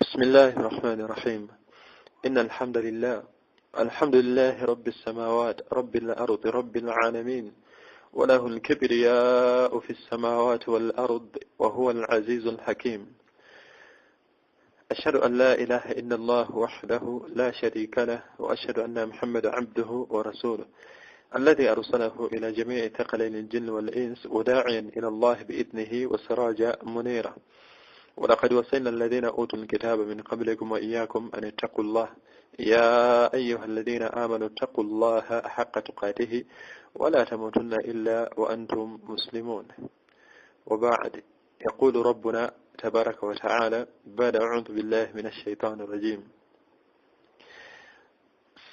بسم الله الرحمن الرحيم. إن الحمد لله رب السماوات رب الأرض رب العالمين، وله الكبرياء في السماوات والأرض وهو العزيز الحكيم. أشهد أن لا إله إلا الله وحده لا شريك له، وأشهد أن محمد عبده ورسوله الذي أرسله إلى جميع ثقلين الجن والإنس وداعيا إلى الله بإذنه وسراجا منيرا. ولقد وصينا الذين أوتوا الكتاب من قبلكم وإياكم أن اتقوا الله يا أيها الذين آمنوا اتقوا الله حق تقاته ولا تموتن إلا وأنتم مسلمون. وبعد، يقول ربنا تبارك وتعالى بعد أعوذ بالله من الشيطان الرجيم: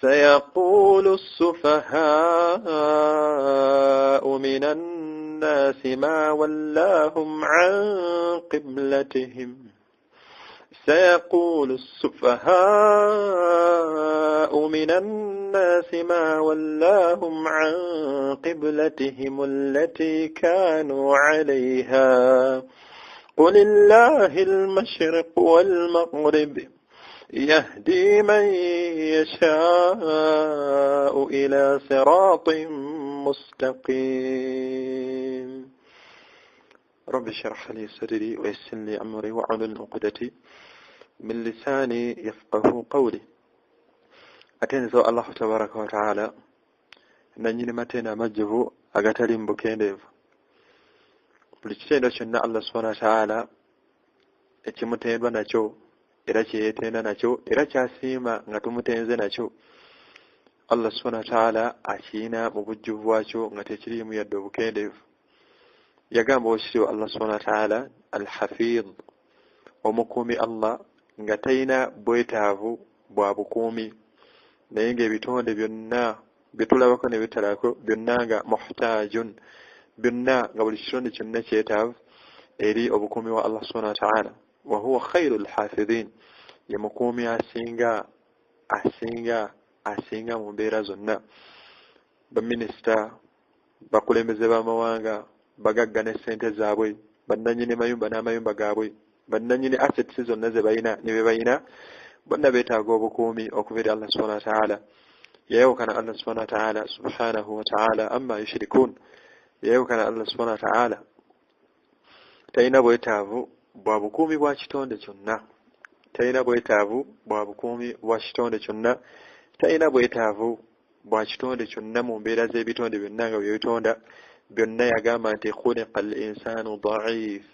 سيقول السفهاء من الناس ما ولاهم عن قبلتهم سيقول السفهاء من الناس ما ولاهم عن قبلتهم التي كانوا عليها قل الله المشرق والمغرب يهدي من يشاء إلى صراط مستقيم. رب اشرح لي صدري ويسر لي أمري واحلل عقدة من لساني يفقه قولي. أتنزو الله تبارك وتعالى نني متنا مجه أغترم بكيندف بلشتين شنا الله سبحانه وتعالى اتمتين بناچو era kyeyetenda nakyo era kyasiima nga tumutenze nakyo. Allah subhanahu wa ta'ala akiina mu bujjuvu bwakyo nga tekiriimu yadde obukendeevu. Yagamba okitibwa Allah subhanahu wa ta'ala al-Hafidh, omukuumi Allah nga talina bwetaavu bwa bukuumi, naye ng'ebitonde byonna byetulabako ne bitalako byonna nga muhtaajun, byonna nga buli kitonde kyonna kyetaavu eri obukuumi wa Allah subhanahu wa ta'ala. وهو خير الحافظين، يمكومي asinga mu mbeera zonna. Baminisita, bakulembeze b'amawanga, bagagga ne ssente zaabwe, bannannyini mayumba n'amayumba gaabwe, bannannyini assets zonna ze balina ne be balina, bonna beetaaga obukuumi okuva eri Allah subhanahu wa ta'ala. Yayawukana Allah subhanahu wa ta'ala subhanahu wa ta'ala amma yushrikun. Yayawukana Allah subhanahu wa ta'ala talina bwetaavu bwa bukuumi bwa kitonde kyonna, talina bwetaavu bwa bukuumi bwa kitonde kyonna, talina bwetaavu bwa kitonde kyonna mu mbeera z'ebitonde byonna nga byebitonda byonna. Yagamba nti khuliqa al-insanu da'if,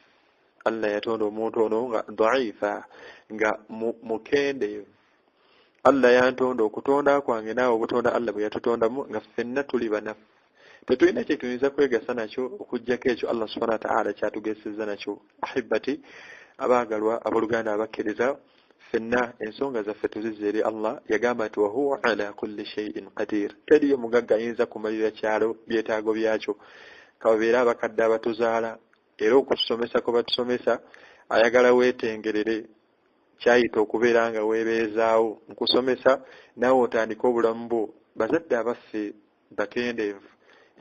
Allah yatonda omuntu ono nga da'ifa, nga mukendeevu. Allah yantonda, okutonda kwange naawe obutonda Allah bwe yatutondamu nga ffenna tuli banafu. Tetulina kye tuyinza kwegasa nakyo okuggyako ekyo Allah subhanahu wa ta'ala kyatugesezza nakyo. Ahibati, abaagalwa abooluganda abakkiriza, ffenna ensonga zaffe tuzizza eri Allah. Yagamba nti wahuwa ala kulli shay'in qadir, teriyo mugagga ayinza kumalira kyalo byetaago byakyo. Kababeera abakadde abatuzaala era okusomesa kwe batusomesa, ayagala weetengerere kyayita okubeera nga weebeezaawo nkusomesa naawe otandika obulamu bwo. Bazadde abaffe bakendeevu,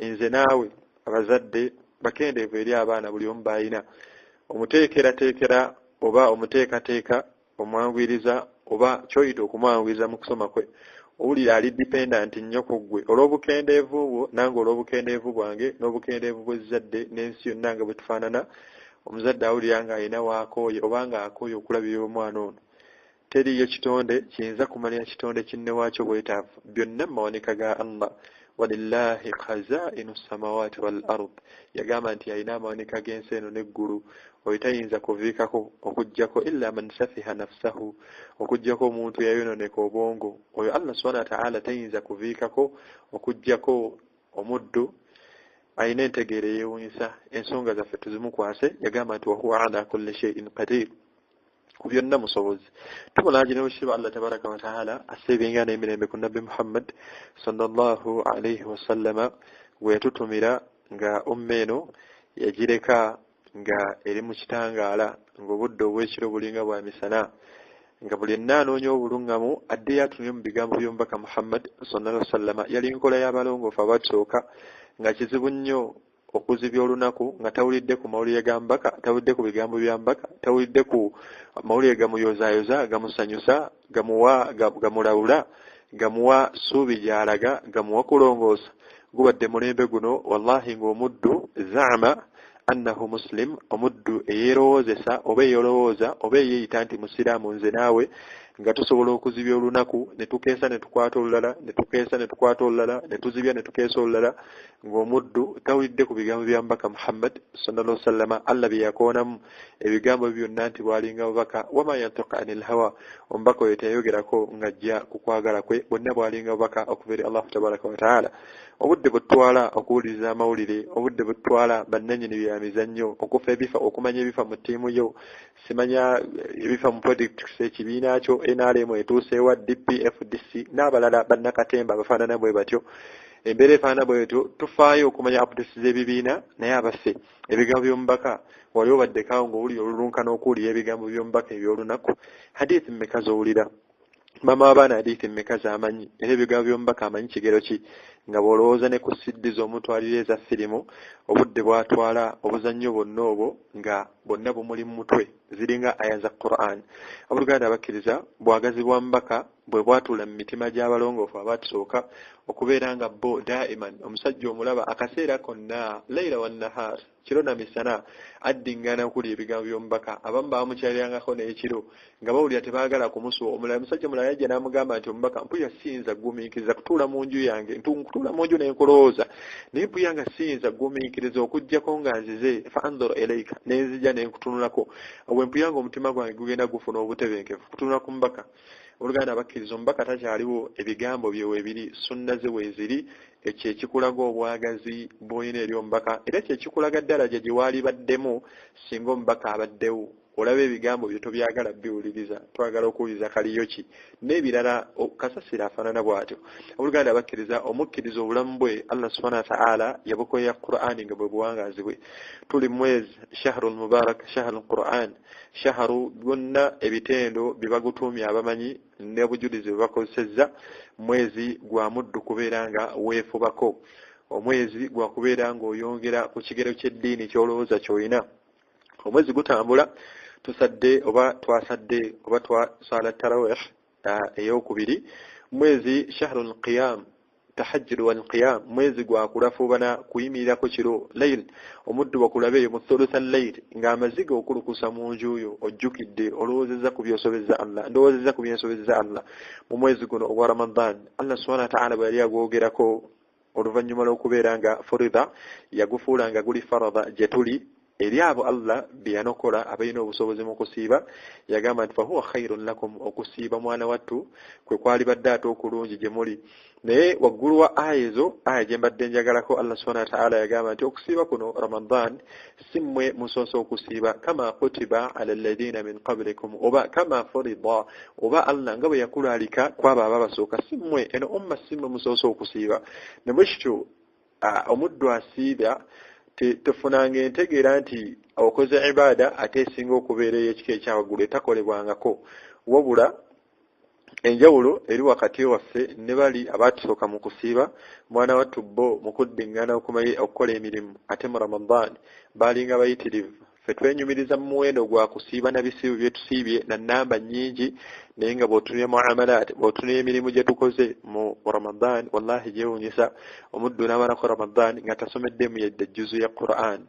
nze naawe abazadde bakendeevu eri abaana buli omu balina. Omuteekerateekera oba omuteekateeka omwanguyiriza oba kyoyita okumwanguyiriza mu kusoma kwe, owulira ali dependent nnyo ku ggwe olw'obukendeevu bwo nange olw'obukendeevu bwange n'obukendeevu bw'ezzadde n'ensi yonna nga bwe tufaanana. Omuzadde awulira nga alina waakooye oba nga akooye okulabirira omwana ono. Teriyo kitonde kiyinza kumalira kitonde kinne waakyo bwetaavu. Byonna mu mawanika ga Allah. walillahi khaza'inu samawati wal ard. Yagamba nti alina amawanika g'ensi eno n'eggulu, oyo tayinza kuviikako okuggyako illa man safiha nafsahu, okuggyako omuntu yayononeka obwongo. Oyo Allah subhanahu wa ta'ala tayinza kuviikako okuggyako omuddu alina entegeera eyewunyisa. Ensonga zaffe tuzimukwase. Yagamba nti wahuwa ala kulli shay'in qadir, ku byonna musobozi. Tumulaajina obushirwa Allah tabaraka wa ta'ala asebenga n'emirembe ku Nabbi Muhammad sallallahu alayhi wa sallama, gwe yatutumira nga eno yagireka nga eri mu kitangaala, ng'obudde obw'ekiro bulinga bwa misana, nga buli anoonya obulungamu adde yatumye mu bigambo by'omubaka Muhammad sallallahu alayhi wa sallama. Yali nkola y'abalongoofu abatusooka, nga kizibu nnyo okuzibya olunaku nga tawulidde ku mawulire ga mbaka, tawulidde ku bigambo bya mbaka, tawulidde ku mawulire gamuyozaayoza, gamusanyusa, gamulawula, gamuwa ssuubi gy'alaga, gamuwa kulongoosa, gubadde mulembe guno wallahi ng'omuddu zaama annahu muslim, omuddu eyeerowoozesa oba eyeerowooza oba eyeeyita nti musiraamu nze naawe, nga tusobola okuzibya olunaku ne tukeesa ne tukwata olulala, ne tukeesa ne tukwata olulala, ne tuzibya ne tukeesa olulala, ng'omuddu tawulidde ku bigambo bya mbaka Muhammad sallallahu alaihi wasallam, Allah bye yakoonamu ebigambo byonna nti bwalinga bubaka, wama yantiqu anil hawa, omubaka oyo teyayogerako ng'ajja ku kwagala kwe, bonna bwalinga bubaka okuva eri Allah tabaraka wa taala. Obudde butwala okuwuliriza amawulire, obudde butwala bannannyini bya mizannyo okufa ebifa, okumanya ebifa mu ttiimu yo, simanya ebifa mu politics, ekibiina kyo NRM etuuseewa DPFDC n'abalala bannakatemba abafaanana bwe batyo. Embeera efaanana bwetyo tufaayo okumanya updates z'ebibiina, naye abaffe ebigambo by'omubaka wali obaddekawo ng'owulira olulunkana okuwulira ebigambo by'omubaka eby'olunaku. Hadithi mmeka z'owulira? Mama w'abaana hadithi mmeka z'amanyi? Era ebigambo by'omubaka amanyi kigero ki? Nga bw'olowooza ne ku siddi z'omutwalira eza firimu, obudde bwatwala obuzannyo bwonna obwo nga bwonna bumuli mu mutwe, ziringa aya za Qur'an. Abooluganda abakkiriza, bwagazi bwa mbaka bwe bwatuula mu mitima gy'abalongoofu abatusooka okubeera nga bo daiman omusajja omulaba akaseera konna layla wa nahar, kiro na misana addingana okuli ebigambo by'omubaka. Abamu baamukyalirangako n'ekiro nga bawulira tebaagala kumusuwa. Omulala musajja mulala yajja n'amugamba nti omubaka, mpulira siyinza gumiikiriza kutuula mu nju yange, nkutuula mu nju ne nkulowooza, naye mpulira nga siyinza gumiikiriza okuggyako nga nzize fa andhuru ilaika, ne nzija ne nkutunulako. Bwe mpulira nga omutima gwange gugenda gufuna obutebenkevu kutunula ku mbaka. Oluganda abakkiriza, omubaka takyaliwo, ebigambo bye weebiri, sunna ze weeziri, ekyo ekikulaga obwagazi bw'olina eri omubaka, era ekyo ekikulaga ddala gye waali baddemu singa omubaka abaddewo. Olaba ebigambo bye tobyagala biwuliriza, twagala okuwuliriza kaliyo ki, n'ebirala kasasira afaanana bw'atyo. Oluganda abakkiriza, omukkiriza obulamu bwe Allah subhanahu wa ta'ala yabukoya Qur'ani nga bwe buwangaazi bwe. Tuli mwezi shahrul mubarak, shahrul Qur'an, shahru gwonna ebitendo bye bagutuumya abamanyi n'obujulizi bwe bakozesezza. Mwezi gwa muddu kubeera nga weefubako, omwezi gwa kubeera ng'oyongera ku kigero ky'eddiini ky'olowooza ky'olina. Omwezi gutambula, tusadde oba twasadde oba twasala tarawih ey'okubiri. Mwezi shahrul qiyam, tahajjud wal qiyam, mwezi gwa kulafuubana kuyimirirako kiro, layl, omuddu bakulabe mu thuluth al-layl ng'amaziga okulukusa mu nju yo ojjukidde olowoozezza ku byosobezza Allah, ndowoozezza ku byensobezza Allah. Mu mwezi guno ogwa Ramadan, Allah subhanahu wa ta'ala bwe yali agwogerako oluvannyuma lw'okubeera nga furida, yagufuula nga guli farada gye tuli eri abo Allah bye yanokola abalina obusobozi mu kusiiba. Yagamba nti fahuwa khairun lakum, okusiiba mwana wattu kwe kwali badde ate okulungi gye muli. Naye waggulu wa aya ezo, aya gye mbadde njagalako, Allah subhanahu wa ta'ala yagamba nti okusiiba kuno Ramadan si mmwe musoose okusiiba, kama kutiba ala alladhina min qablikum, oba kama furida, oba Allah nga bwe yakulalika kwabo ababasooka, si mmwe eno umma si mmwe musoose okusiiba. Ne bwekityo omuddu asiibya tefunanga entegeera nti okoze ibaada ate esinga okubeera ey'ekika ekyawaggulu etakolebwangako, wabula enjawulo eri wakati waffe ne bali abatusooka mu kusiiba. Mwana wattu bo mu kuddingana okukola emirimu, ate mu Ramadan baalinga bayitirivu. Ffe twenyumiriza mu muwendo gwa kusiiba na bisiibo bye tusiibye na nnamba nnyingi, naye nga bw'otunula muamalat, bw'otunula emirimu gye tukoze mu Ramadan, wallahi gyewuunyisa. Omuddu n'amalako Ramadan nga tasomeddemu yadde jjuzu ya Qur'an.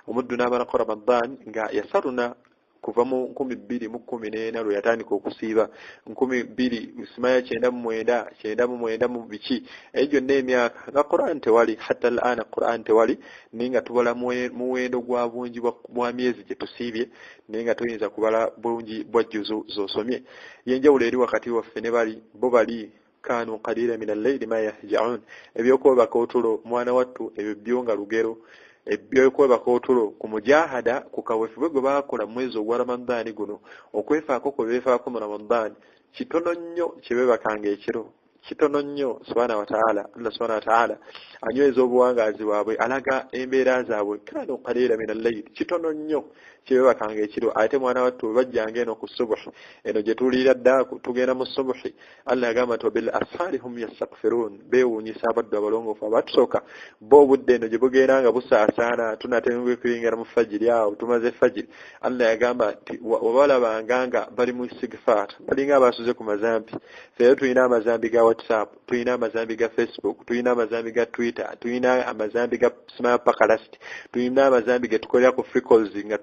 Omuddu n'amalako Ramadan nga yasaruna kuva mu 2014 lwe yatandika okusiiba, 2099 mu biki, eyo gyonna emyaka nga Qur'an tewali, hatta al'ana Qur'an tewali, naye nga tubala muwendo gwa bungi bwa myezi gye tusiibye, naye nga tuyinza kubala bulungi bwa jjuzu z'osomye. Yenjawulo eri wakati waffe ne bali bo bali kanu qalila min al-layli ma yahja'un, ebyokwebaka otulo mwana wattu ebyo byo nga lugero, ebyokwebaka otulo ku mujahada ku kaweefube gwe baakola mu mwezi ogwa Ramadani guno, okwefaako kwe beefaako mu Ramadani kitono nnyo kye beebakanga ekiro, kitono nnyo subhanahu wa ta'ala. Allah subhanahu wa ta'ala anyweza obuwangaazi bwabwe alaga embeera zaabwe kanu qalila min al-layl kitono nnyo kyebakanga ekiro ate mwana wattu bajjanga eno ku subuh eno gye tuliira dda tugenda mu subuhi Allah yagamba nti bil asfari hum yastaghfirun beewuunyisa abaddu abalongoofu abatusooka bo obudde eno gye bugenda nga busaasaana tunatengwe kuyingira mu fajiri awo tumaze fajiri Allah yagamba nti wabalabanga nga bali mu istighfar balinga abasuze ku mazambi feero tulina amazambi ga WhatsApp tulina amazambi ga Facebook tulina amazambi ga Twitter tulina amazambi ga Snapchat tulina amazambi ge tukolera ku free calls nga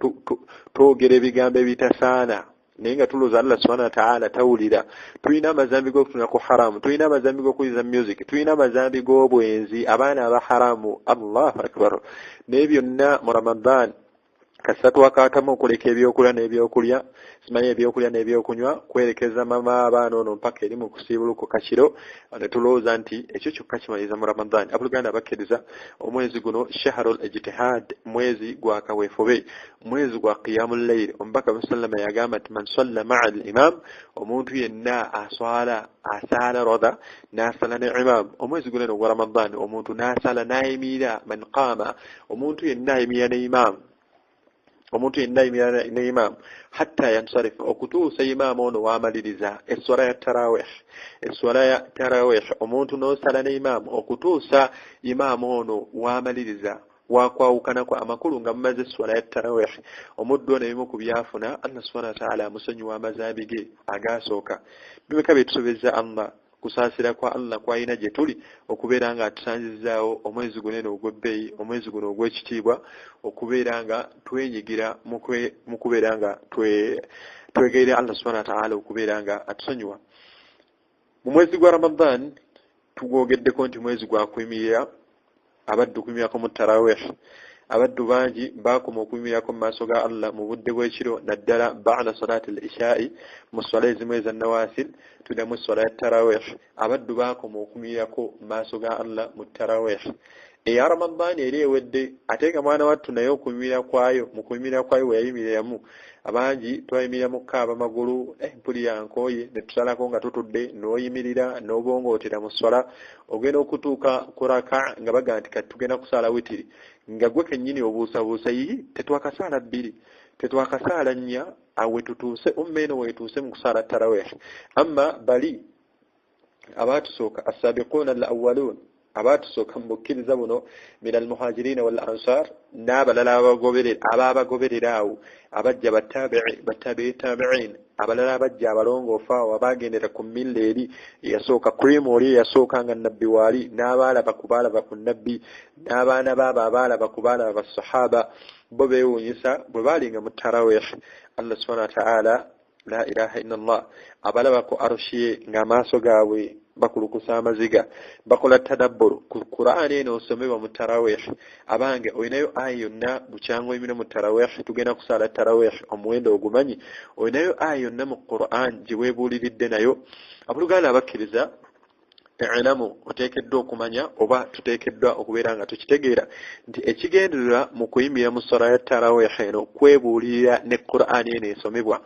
twogera ebigambo ebitasaana naye nga tulooza Allah subhanahu wa ta'ala tawulira. Tulina amazambi g'okutuna ku haramu, tulina amazambi g'okuyiza music, tulina amazambi g'obwenzi abaana aba haramu. Allahu akbar. Naye byonna mu Ramadan kasatu wakatamu okuleka ebyokulya n'ebyokulya simanyi ebyokulya n'ebyokunywa kwerekeza mama abaana ono mpaka eri mu kusiibuluko kakiro ne tulowooza nti ekyo kyokka kimaliza mu Ramadan. Abooluganda abakkiriza omwezi guno shahrul ijtihad mwezi gwa kaweefube mwezi gwa qiyamul layl. Omubaka musallama yagamba nti man salla ma'a al-imam omuntu yenna asala roda n'asala ne imam omwezi guno gwa Ramadan omuntu n'asala n'ayimira man qama omuntu yenna ayimira ne imam omuntu yenna ayimira ne imam hatta yansarifa okutuusa imam ono w'amaliriza eswala ya tarawih omuntu n'osala ne imam okutuusa imam ono w'amaliriza wakwawukana kwa amakulu nga mumaze eswala ya tarawih omuddu ono ebimu ku byafuna Allah subhanahu wa ta'ala amusonyiwa amazambi ge agasooka. Bimeka byetusobezza Allah kusaasira kwa Allah kwalina gye tuli okubeera nga atusanzizaawo omwezi guno ogw'ebbeeyi omwezi guno ogw'ekitiibwa okubeera nga twenyigira mu kubeera nga twegerera Allah subhanahu wa ta'ala okubeera nga atusonyiwa. Mu mwezi gwa Ramadan tugwogeddeko nti mwezi gwa kuyimirira abaddu okuyimirako mu tarawih. Abaddu bangi baakoma okuyimirako mu maaso ga Allah mu budde bw'ekiro naddala ba'da salati al-isha'i mu swala ezimu eza nawasil tuddamu swala ya tarawih. Abaddu baakoma okuyimirako mu maaso ga Allah mu tarawih. Eya Ramadan eri ewedde ate nga mwana wattu naye okuyimirira kwayo mu kuyimirira kwayo we yayimiriramu abangi twayimirira mu kukaaba amagulu empuli yankooye ne tusalako nga tutudde n'oyimirira n'obongootera mu swala ogenda okutuuka ku raka nga baga nti kati tugenda kusaala witiri nga gwe kennyini obuusabuusa yiyi tetwakasaala bbiri tetwakasaala nnya awe tutuuse eno wetuuse mu kusaala tarawih. Amma bali abaatusooka as-sabiquuna al-awwaluun abaatusooka mu bukkiriza buno min al-muhaajiriina wal ansar n'abalala ababagoberera awo abajja battabi'in abalala abajja abalongoofu awo abaagendera ku milla eri eyasooka kurimu oli eyasooka nga nabbi waali n'abaalaba ku baalaba ku nabbi n'abaana baabo abaalaba ku baalaba basahaba bo beewuunyisa bwe baalinga mu tarawih. Allah subhanahu wa ta'ala la ilaha illallah abalaba ku arshiye ng'amaaso gaabwe bakulukusa amaziga bakola tadabburu ku Qur'an eno osomebwa mu tarawih. Abange olinayo aya yonna bukyanga oyimire mu tarawih tugenda kusala tarawih omuwendo ogumanyi olinayo aya yonna mu Qur'an gye weebuuliridde nayo. Abooluganda abakkiriza ilamu oteekeddwa okumanya oba tuteekeddwa okubeera nga tukitegeera nti ekigendererwa mu kuyimira mu swala ya tarawih eno kwebuulirira ne Qur'an eno esomebwa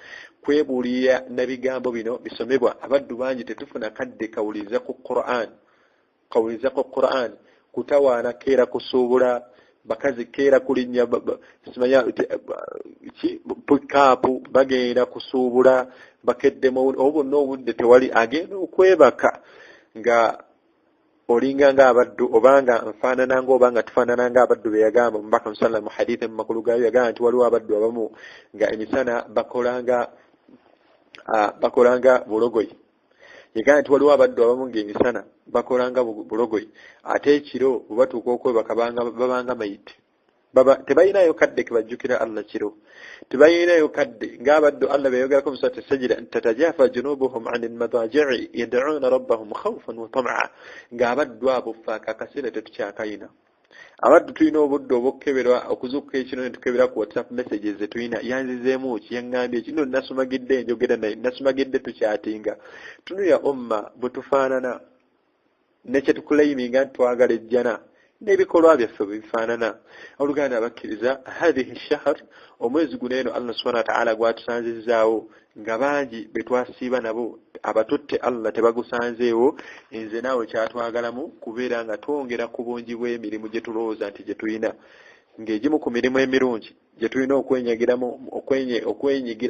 kwebuulirira n'ebigambo bino bisomebwa. Abaddu bangi tetufuna kadde kawuliriza ku Qur'an kutawaana keera kusuubula bakazi keera kulinnya simanya pikaapu bagenda kusuubula bakeddemu obonna obudde tewali agenda okwebaka nga olinga nga abaddu obanga nfaanananga obanga tufaanananga abaddu be yagamba omubaka musalla mu hadithi mu makulu gaayo yagamba nti waliwo abaddu abamu nga emisana bakolanga bulogoyi. Yagamba nti waliwo abaddu abamu ng'emisana bakolanga bulogoyi ate ekiro bwe batuuka okwebaka babanga mayite tebalinayo kadde kebajjukira Allah kiro tebalinayo kadde ng'abaddu Allah beyogerako mu surati sajda tatajafa junubuhum anil madaji'i yad'una rabbahum khawfan wa tam'a ng'abaddu abo faaka akaseera tetukyakayina. Abaddu tulina obudde obw'okukeberwa okuzuukuka ekiro ne tukebera ku WhatsApp messages zetulina yanzizeemu ki yaŋŋambye kino nasumagidde njogera naye nasumagidde tukyatinga. Tunuya umma bwe tufaanana ne kye tukulaiminga nti twagala ejjana n'ebikolwa byaffe bifaanana. Oluganda abakkiriza hadhihi shahr omwezi guno eno Allah subhanahu wa ta'ala gwatusanzizaawo nga bangi betwasiiba nabo abatutte Allah tebagusanzeewo. Nze naawe kyatwagalamu kubeera nga twongera ku bungi bw'emirimu gye tulowooza nti gye tulina, ng'egimu ku mirimu emirungi gye tulina okwenyigira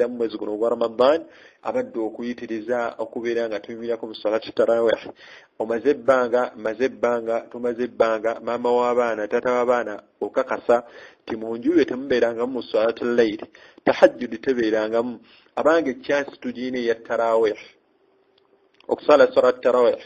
mu mwezi guno ogwa Ramadan abadde okuyitiriza okubeera nga tuyimirako mu salatu tarawih. Tumaze ebbanga maama w'abaana taata w'abaana okakasa ti mu njuye temubeerangamu mu salatu layiri, tahajjudi tebeerangamu. Abange chance tugiina eya tarawih, okusala salatu tarawih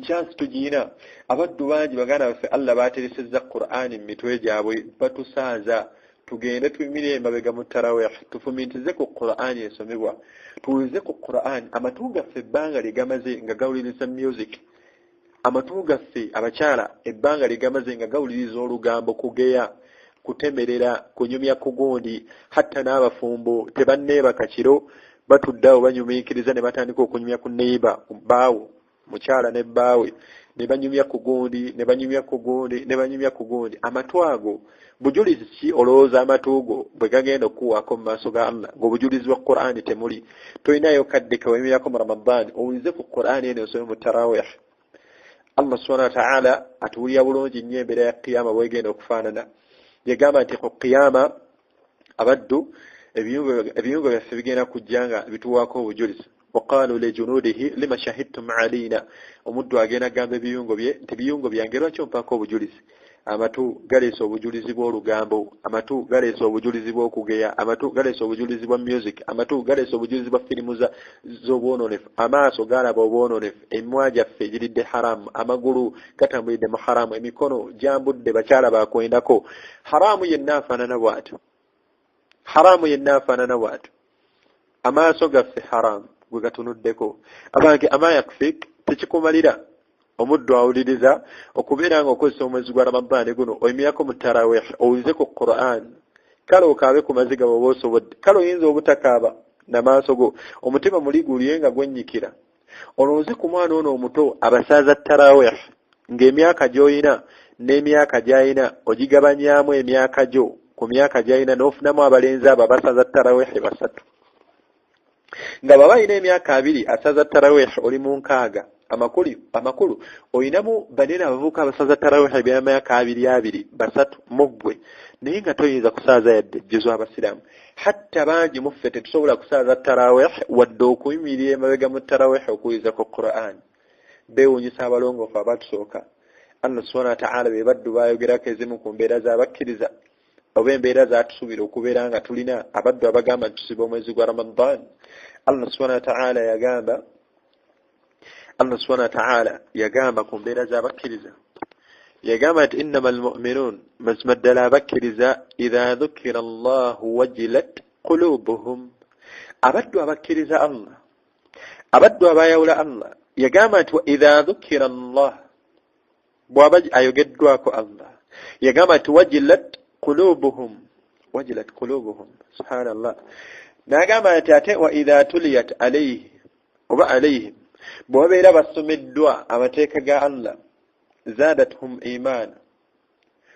chance tugiina. Abaddu bangi baganda baffe Allah bateresezza Qur'ani mu mitwe gyabwe, batusaaza tugende tuyimire emabega mu tarawih, tufumintize ku Qur'ani esomebwa, tuwulize ku Qur'ani. Amatu gaffe ebbanga ligamaze nga gawuliriza music, amatu gaffe abakyala ebbanga ligamaze nga gawuliriza olugambo, kugeya, kutemerera, kunyumya kugundi. Hatta n'abafumbo tebanneebaka kiro, batuddawo banyumiikiriza ne batandika okunyumya ku neiba, baawo mukyala ne bbaawe, ne banyumya kugundi, ne banyumya kugundi, ne banyumya kugundi. Amatu ago bujulizi ki olowooza amatu go bwe gagenda okuwaako mu maaso ga Allah ng'obujulizi bwa Qur'ani temuli? Toyinayo kadde kaweemirako mu Ramadan owulize ku Qur'ani eno osome mu tarawih. Allah subhanahu wa ta'ala atuwulira bulungi nnyo embeera ya qiyama bwegenda okufaanana. Yagamba nti ku qiyama abaddu ebiyungo byaffe bigenda kujja nga bituwaako obujulizi. وقالوا لجنوده لما شهدتم علينا. Omuddu agenda agamba ebiyungo bye nti biyungo byange lwaki ompaako obujulizi? Amatu galeesa obujulizi bw'olugambo, amatu galeesa obujulizi bw'okugeya, amatu galeesa obujulizi bwa music, amatu galeesa obujulizi bwa firimu z'obwononefu, amaaso galaba obwononefu, emimwa gyaffe giridde haramu, amagulu gatambulidde mu haramu, emikono gyambudde bakyala bakwendako. Haramu yenna afaanana bw'atyo, haramu yenna afaanana bw'atyo. Amaaso gaffe haramu gwe gatunuddeko. Abange amayakfik tekikumalira. Omuddu awuliriza okubeera nga okozesa omwezi gwa Ramadan guno oyimirako mu tarawih owulize ku Qur'an, kale okaabe ku maziga bw'oba osobodde. Kale oyinza obutakaaba n'amaaso go, omutima muli guliye nga gwennyikira. Olowooze ku mwana ono omuto abasaaza tarawih ng'emyaka gy'oyina n'emyaka gy'ayina ogigabanyaamu emyaka gyo ku myaka gy'ayina n'ofunamu abalenzi abo abasaaza tarawih basatu. Nga baba ayina emyaka 2 asaza tarawih oli mu 6 amakulu oyinamu banene abavubuka abasaza tarawih eby'emyaka 2 basatu muggwe, naye nga toyinza kusaaza yadde jjuzo abasiraamu. Hatta bangi muffe tetusobola kusaaza tarawih wadde okuyimirira emabega mu tarawih okuwuliza ku Qur'an. Beewuunyisa abalongoofu abatusooka. Allah subhanahu wa ta'ala be baddu baayogerako ezimu ku mbeera z'abakkiriza oba embeera zaatusuubira okubeera nga tulina abaddu abagamba nti tusiba omwezi gwa Ramadan. Allah subhanahu wa ta'ala yagamba ku mbeera z'abakkiriza, yagamba nti innamal mu'minun mazima ddala abakkiriza idha dhukira Allahu wajilat qulubuhum. Abaddu abakkiriza Allah, abaddu abayawula Allah, yagamba nti wa idha dhukira Allah, bw'aba ayogeddwako Allah, yagamba nti wajilat qulubuhum, wajilat qulubuhum. Subhanallah. N'agamba nti ate wa idha tuliyat alayhi oba alayhim, bw'abeera basomeddwa amateeka ga Allah, zaadathum imaana.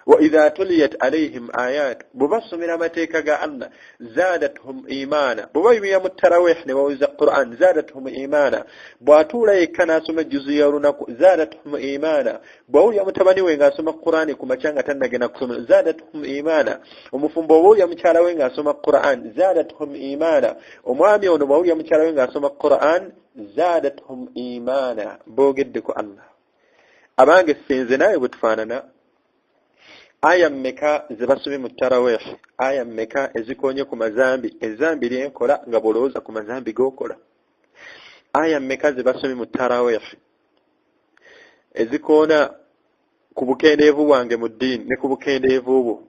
Wa idha tuliyat alayhim ayat, bwe basomera amateeka ga Allah, zaadathum imaana. Bwe bayimira mu tarawih ne bawuliza Qur'an, zaadathum imaana. Bw'atuula yekka n'asoma ejjuzu y'olunaku, zaadathum imaana. Bw'awulira mutabani we ng'asoma Qur'an ku makya nga tannagenda kusoma, zaadathum imaana. Omufumbo bw'awulira mukyala we ng'asoma Qur'an, zaadathum imaana. Omwami ono bw'awulira mukyala we ng'asoma Qur'an, zaadathum imaana. Boogedde ku Allah. Abange senze naawe bwe tufaanana. Aya mmeka ze basomye mu tarawih, aya mmeka ezikonye ku mazambi, ezambi lyenkola nga bw'olowooza ku mazambi g'okola. Aya mmeka ze basomye mu tarawih ezikoona ku bukendeevu bwange mu ddiini ne ku bukendeevu bwo,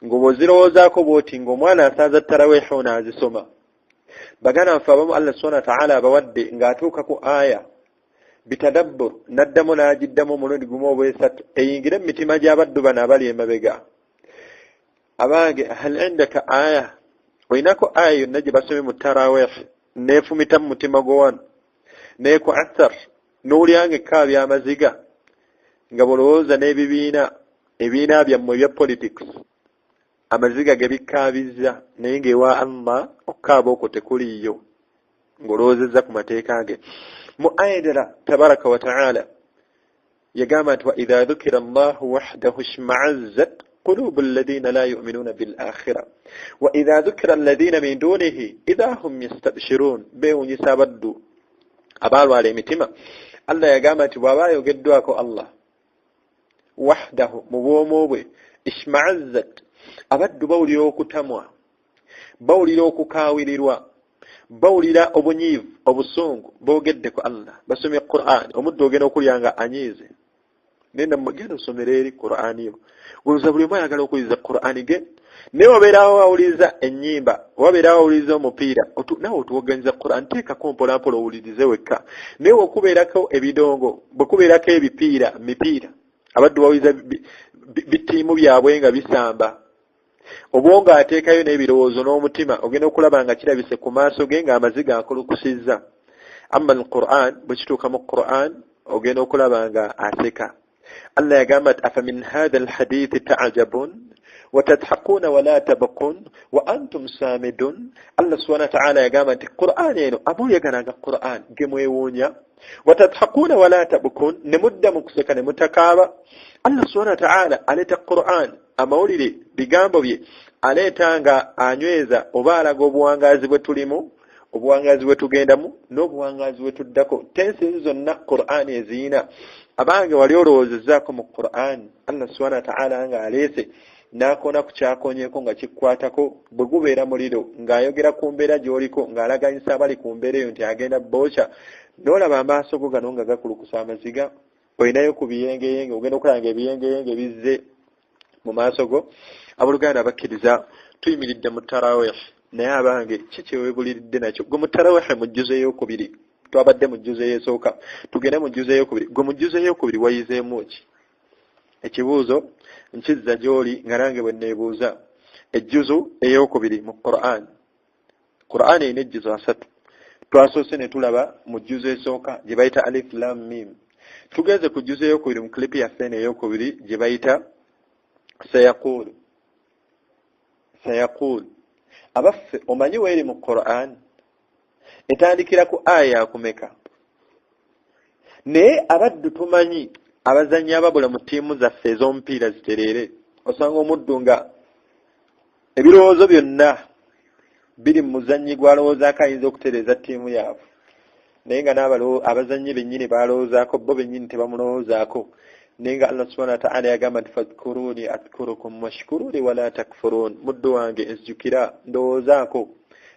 ng'obw'ozirowoozaako bw'oti ng'omwana asaaza tarawih ono azisoma. Baganda baffe abamu Allah subhanahu wa ta'ala abawadde ng'atuuka ku aya bitadabbur naddamu n'agiddamu omulundi gumu oba esatu eyingire mu mitima gy'abaddu bano abali emabega. Abange hal indaka aya, oyinako aya yonna gye basomye mu tarawih neefumita mu mutima gwo wano neeku athar n'owulira ng'ekkaaba by'amaziga nga bolowooza ebibiina byammwe ebya politics amaziga gebikaabiza naye ng'ewa Allah okukaaba okwo tekuliiyo ng'olowoozezza ku mateeka ge. mu aya endala tabaraka wa ta'ala yagamba nti wa idha dhukira Allahu wahdahu ishma'azzat قلوب الذين لا يؤمنون بالآخرة وإذا ذكر الذين من دونه إذا هم يستبشرون بيون يسابدوا أبالوا على متما الله يقامت وابا يقدواك الله وحده مبوموبي اشمعزت أبد بولي لوكو تموى بولي لوكو كاولي روا بولي لا أبنيف أبو سونغ بوغدك الله بسمي القرآن ومدو جنو كل يانغا أنيزي nenda mugendo somereri Qur'ani uruza buli mwana agala okuyiza Qur'ani ge ne waberawo awuliza ennyimba waberawo awuliza omupiira nawe otuwoganyiza Qur'ani teeka kompola mpola owulirize wekka ne okubeerako ebidongo bwekubeerako mipiira abaddu bawuliza bitiimu byabwe nga bisamba obwonga ateekayo n'ebirowoozo n'omutima ogenda okulaba nga kirabise ku maaso ge ng'amaziga akulukusizza amma al-Qur'an bwe kituuka mu Qur'an ogenda okulaba nga aseka. Allah yagamba afamin hadha alhadith ta'jabun wa tadhakuna wa la tabqun wa antum samidun. Allah subhanahu wa ta'ala yagamba nti Qur'an eno abuyaganaga Qur'an gemwewuunya wa tadhakuna wa la tabqun ne mudda mu kuseka ne mutakaaba. Allah subhanahu wa ta'ala aleta Qur'an amawulire bigambo bye aleta nga anyweza oba alaga obuwangazi bwe tulimu obuwangazi bwe tugendamu n'obuwangazi bwe tuddako tensi zonna Qur'an eziina abange wali olowoozezaako mu Qur'an Allah subhanahu wa ta'ala nga aleese n'akoona ku kyakonyeeko nga kikwatako bwe gubeera muliro ng'ayogera ku mbeera gy'oliko ng'alaganyisa abali ku mbeera eyo nti agenda bookya n'olaba amaaso go gano nga gakulukusa amaziga olinayo ku biyengeyenge ogenda okulaba ebiyengeyenge bizze mu maaso go. Abooluganda abakkiriza tuyimiridde mu tarawih naye abange kiki weebuliridde nakyo gwe mu tarawih mu jjuzo ey'okubiri twabadde mu jjuzo ey'esooka tugende mu jjuzo ey'okubiri gwe mu jjuzo ey'okubiri wayizeemu ki? Ekibuuzo nkizza gy'oli nga nange bwe neebuuza ejjuzo ey'okubiri mu Qur'an erina ejjuzo 3 twasoose ne tulaba mu jjuzo esooka gye bayita alif lam mim tugeze ku jjuzo ey'okubiri mu klipi yaffe eno ey'okubiri gye bayita sayaqulu abaffe omanyi weeri mu Qur'an etandikira ku aya yakumeka naye abaddu tumanyi abazannyi ababula mu ttiimu zaffe ez'omupiira zitereere osanga omuddu nga ebirowoozo byonna biri mu muzannyi gw'alowoozaako ayinza okutereeza ttiimu yaabwe naye nga abazannyi bennyini balowoozaako bo bennyini tebamulowoozaako naye nga Allah subhanahu wa ta'ala yagamba nti fadhkuruni adhkurukum washkuruni wala takfurun muddu wange enzijukira ndowoozaako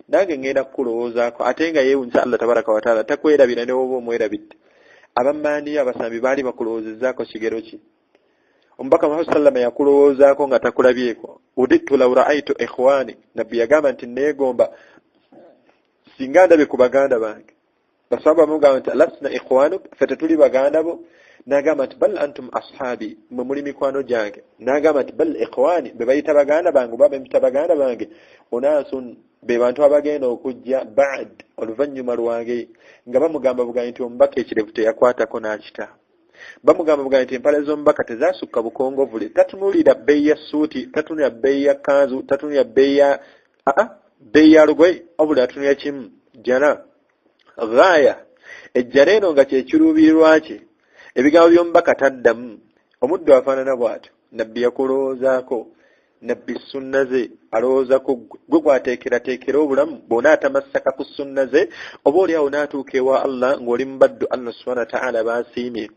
nange ngenda kukulowoozaako ate nga yeewunyisa Allah tabaraka wa ta'ala takwerabira ne woba omwerabidde. Abammandiya abasambi baali bakulowoozezaako kigero ki? Omubaka Muhammad sallallahu alayhi wa sallam yakulowoozaako nga takulabyeko udittu law ra'aytu ikhwani nabbi yagamba nti neegomba singa ndabye ku baganda bange basaba mugamba nti lasna ikhwanuk fete tuli baganda bo nagamba nti bal antum ashabi mwe muli mikwano gyange nagamba nti bal ikhwani be bayita baganda bange oba bempita baganda bange unasun be bantu abagenda okujja ba'd oluvannyuma lwange nga bamugamba bugambi nti omubaka ekirevu teyakwatako n'akita bamugamba bugambi nti empale z'omubaka tezasukka bukongovule tatunulira bbeeyi ya suuti tatunulira bbeeyi ya kanzu tatunulira bbeeyi ya lugoye wabula atunulira kimu jana ghaya ejjana eno nga kyekiruubirirwa kye ebigambo by'omubaka taddamu omuddu afaanana bw'atyo nabbi yakulowoozaako nabbi sunna ze alowoozako gwe gwateekerateekera obulamu bw'onaatamassaka ku sunna ze oba oli awo n'atuuka ewa Allah ng'oli mubaddu Allah subhanahu wa ta'ala baasiimye.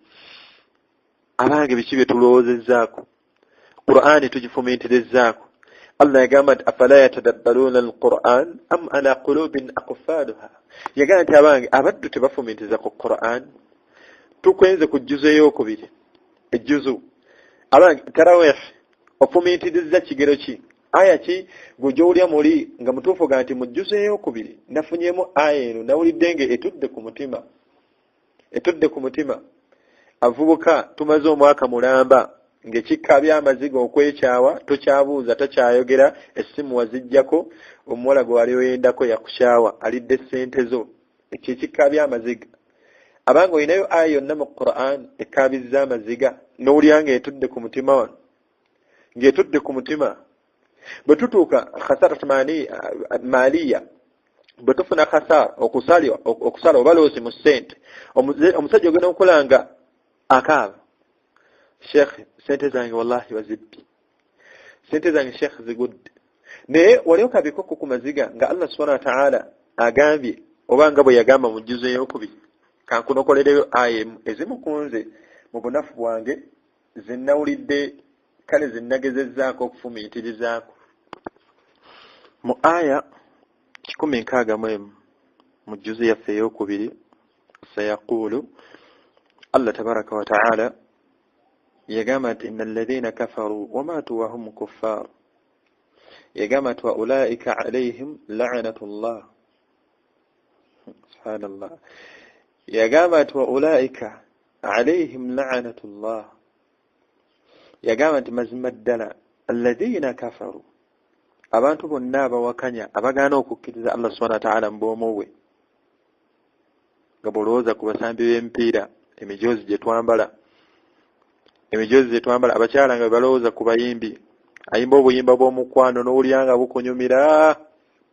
Abange biki bye tulowoozezzaako Qur'ani tugifumiitirizzaako Allah yagamba nti afala yatadabbaruuna al-Qur'an am ala qulubin aqfaluha yagamba nti abange abaddu tebafumiitiriza ku Qur'an. Tukwenze ku jjuzo ey'okubiri ejjuzo abange tarawih ofumiitirizza kigero ki aya ki gwe gy'olya muli nga mutuufu ga nti mu jjuzo ey'okubiri nafunyemu aya eno nawulidde nga etudde ku mutima avubuka tumaze omwaka mulamba ng'ekikabya amaziga okwekyawa tokyabuuza tokyayogera essimu waziggyako omuwala gwe wali oyendako yakushawa alidde ssente zo ekyo ekikabya amaziga. Abanga olinayo aya yonna mu Qur'an ekabizza amaziga n'owulira ng'etudde ku mutima wano ng'etudde ku mutima bwe tutuuka khasaratu maaliya bwe tufuna khasara okusala oba loosi mu ssente omusajja ogenda okukola nga akaaba sheekh sente zange wallahi wazibbi sente zange sheekh zigudde naye waliwo kabikoko ku maziga nga Allah subhanahu wa ta'ala agambye oba nga bwe yagamba mu jjuzo ey'okubiri kankunokolereyo ayemu ezimu ku nze mu bunafu bwange zenawulidde kale zinagezezzaako okufumiitirizaako mu aya 161 mu jjuzo yaffe ey'okubiri sayaqulu Allah tabaraka wa ta'ala yagamba nti inna alladhina kafaru wa matu wa hum kuffar yagamba nti wa ulaika alayhim la'natullah subhanallah yagamba nti wa ulaika alayhim la'natullah yagamba nti mazima ddala alladhina kafaru abantu bonna abawakanya abagaana okukkiriza Allah subhanahu wa ta'ala mu bw'omu bwe nga bw'olowooza ku basambi b'emipiira emijoozi gye twambala abakyala nga balowooza ku bayimbi ayimba obuyimba bw'omukwano n'owulira nga bukunyumira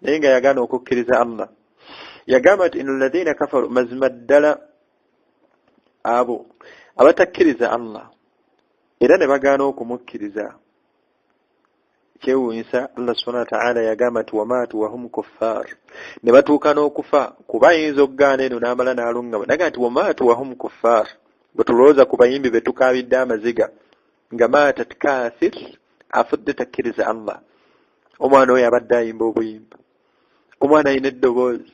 naye nga yagaana okukkiriza Allah yagamba nti inna alladhina kafaru mazima ddala abo abatakkiriza Allah era ne bagaana okumukkiriza kyewuunyisa Allah subhanahu wa ta'ala yagamba nti wamaatu wahum kuffar ne batuuka n'okufa kuba ayinza okugaana eno n'amala n'alungama naga nti wamaatu wahum kuffar bwe tulowooza ku bayimbi be tukaabidde amaziga nga maatat kafir afudde takkiriza Allah omwana oyo abadde ayimba obuyimba omwana ayina eddoboozi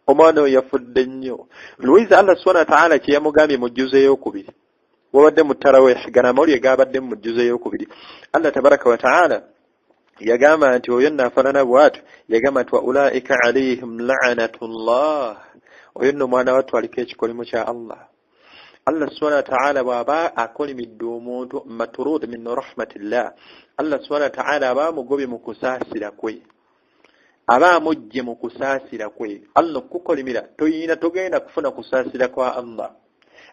omwana oyo yafudde nnyo luwiza Allah subhanahu wa ta'ala kye yamugambye mu jjuzo ey'okubiri wabadde mu tarawih gana amawulire gaabadde mu jjuzo ey'okubiri Allah tabaraka wa ta'ala yagamba nti oyo naafaanana bw'atyo yagamba nti wa ulaika alayhim la'natullah oyo nno omwana wattu aliko ekikolimo kya Allah subhanahu wa ta'ala bw'aba akolimidde omuntu maturud min rahmatillah Allah subhanahu wa ta'ala aba amugobye mu kusaasira kwe aba amugye mu kusaasira kwe Allah okukolimira togenda kufuna kusaasira kwa Allah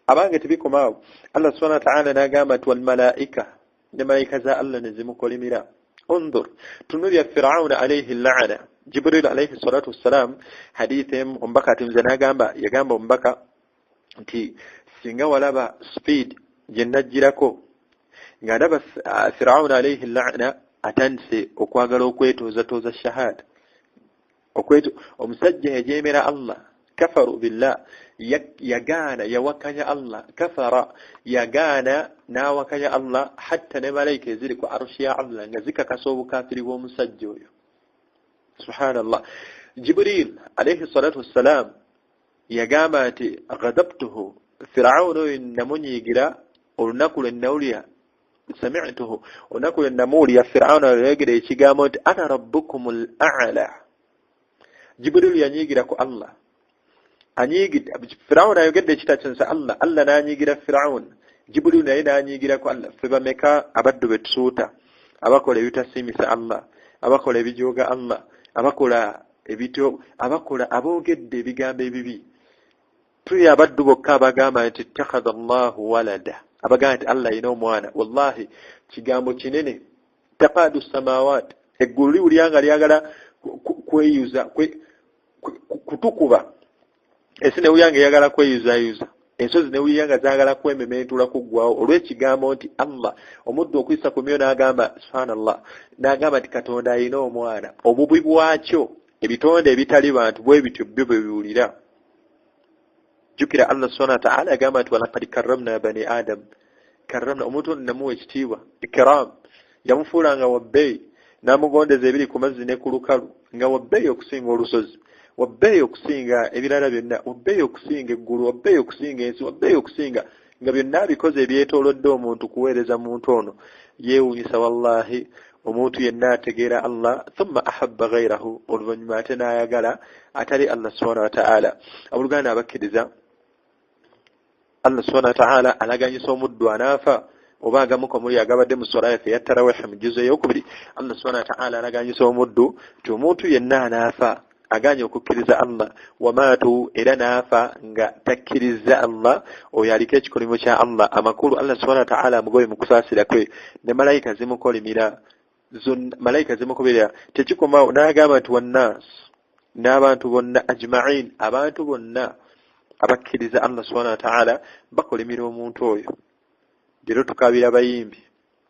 abange tebikomaawo Allah subhanahu wa ta'ala n'agamba nti wal malaika ne malaika za Allah ne zimukolimira انظر تنبي فرعون عليه اللعنة جبريل عليه الصلاة والسلام حديثهم أمبكا تمزنا جنبا يجنب أمبكا تي سينغا ولا سبيد جنة جيراكو غادب فرعون عليه اللعنة أتنسي أقواغلو كويتو زتوز الشهاد أكويتو ومسجه جيمنا الله كفروا بالله يغانا يوكanya Allah kafara yagaana nawakanya Allah hatta ne malaika ziriku arshi ya Allah nga zikakasobu kafiri w'omusajja oyo subhanallah Jibril alayhi salatu wassalam yagamba nti ghadabtuhu fir'aunu namunyigira olunaku lwennawulya sami'tuhu olunaku lwennamulya fir'aunu yayogera ekigambo nti ana rabbukumul a'la Jibril yanyigira ku Allah anyigidde Firaun ayogedde ekitakyonsa Allah n'anyigira Firaun Jibril naye n'anyigira ku Allah fe bameka abaddu betusuuta abakola ebitasiimisa Allah abakola ebijooga Allah abakola ebityo abakola aboogedde ebigambo ebibi tuli abaddu bokka abagamba nti ittakhadha Allahu walada abagamba nti Allah alina omwana wallahi kigambo kinene taqadu samawat eggulu liwulira nga lyagala kweyuza kutukuba esi newulira nga eyagala kweyuzayuza ensozi newulira nga zaagala kwemementula kuggwawo olw'ekigambo nti Allah omuddu okuyisa ku myo n'agamba subhanallah n'agamba nti Katonda alina omwana obubi bwakyo ebitonde ebitali bantu bwe bityo byo bwe biwulira jukira Allah subhanahu wa ta'ala agamba nti walaqad karramna bani adam karramna omuntu namuwa ekitiibwa ikram yamufuula nga wabbeeyi n'amugondeza ebiri ku mazzi ne ku lukalu nga wabbeeyi okusinga olusozi wabbeeyi okusinga ebirala byonna wabbeeyi okusinga eggulu wabbeeyi okusinga ensi wabbeeyi okusinga nga byonna bikoze ebyetoolodde omuntu kuweereza muntu ono yeewuunyisa wallahi omuntu yenna ategeera Allah thumma ahabba ghayrahu oluvannyuma ate n'ayagala atali Allah subhanahu wa ta'ala abooluganda abakkiriza Allah subhanahu wa ta'ala alaganyisa omuddu anaafa oba agamuko muli agabadde mu swala yaffe yattaraweha mu jjuzo ey'okubiri Allah subhanahu wa ta'ala alaganyisa omuddu nti omuntu yenna anaafa aganye okukkiriza Allah wamaatu era naafa nga takkiriza Allah oyo aliko ekikolimo kya Allah amakulu Allah subhanahu wa ta'ala amugoye mu kusaasira kwe ne malayika zimukolimira malayika zimukoberera tekikomawo n'agamba nti wannaas n'abantu bonna ajma'in abantu bonna abakkiriza Allah subhanahu wa ta'ala bakolimira omuntu oyo leero tukabira bayimbi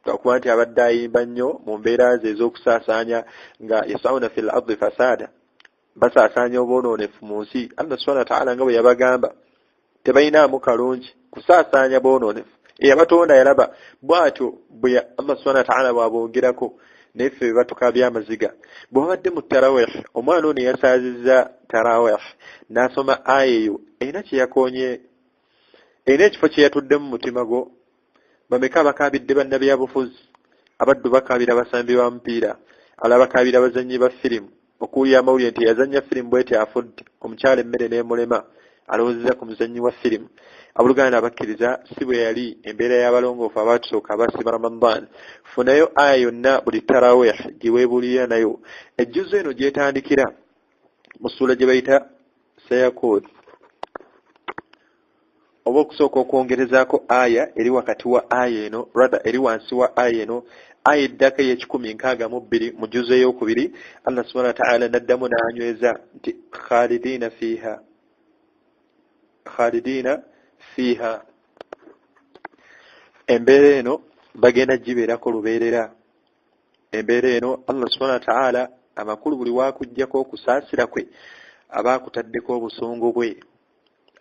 okuba nti abadde ayimba nnyo mu mbeera ze ez'okusaasaanya nga yasawuna fil ardi fasada basaasaanya obwonoonefu mu nsi Allah subhanahu wa ta'ala nga bwe yabagamba tebayinaamu kalungi kusaasaanya bwonoonefu eyabatonda yalaba bw'atyo bwe Allah subhanahu wa ta'ala bw'abogerako neffe bwe batukabya amaziga bw'abadde mu tarawih omwana ono yasaazizza tarawih n'asoma aya eyo erina kye yakoonye erina ekifo kye yatuddemu mu mutima gwo bameka abakaabidde bannabyabufuzi abaddu bakaabira abasambi ba mupiira alaba bakaabira abazannyi ba firimu okuwulira amawulire nti yazannya firimu bwete afudde omukyala emmere n'emulema alowoozeza ku muzannyi wa firimu abuluganda abakkiriza si bwe yali embeera y'abalongoofu abatusooka abasiba Ramadan funayo aya yonna buli tarawih gye weebuulirira nayo ejjuzo eno gyetandikira mu ssuula gye bayita sayakod oba okusooka okwongerezaako aya eri wakati wa aya eno rather eri wansi wa aya eno aya eddaka y'ekikumi-nkaaga-mu-bbiri mu jjuzo ey'okubiri Allah subhanahu wa ta'ala n'addamu n'anyweza nti khalidina fiha embeera eno bagenda gibeerako lubeerera embeera eno Allah subhanahu wa ta'ala amakulu buli wakujjako okusaasira kwe aba akutaddeko obusungu bwe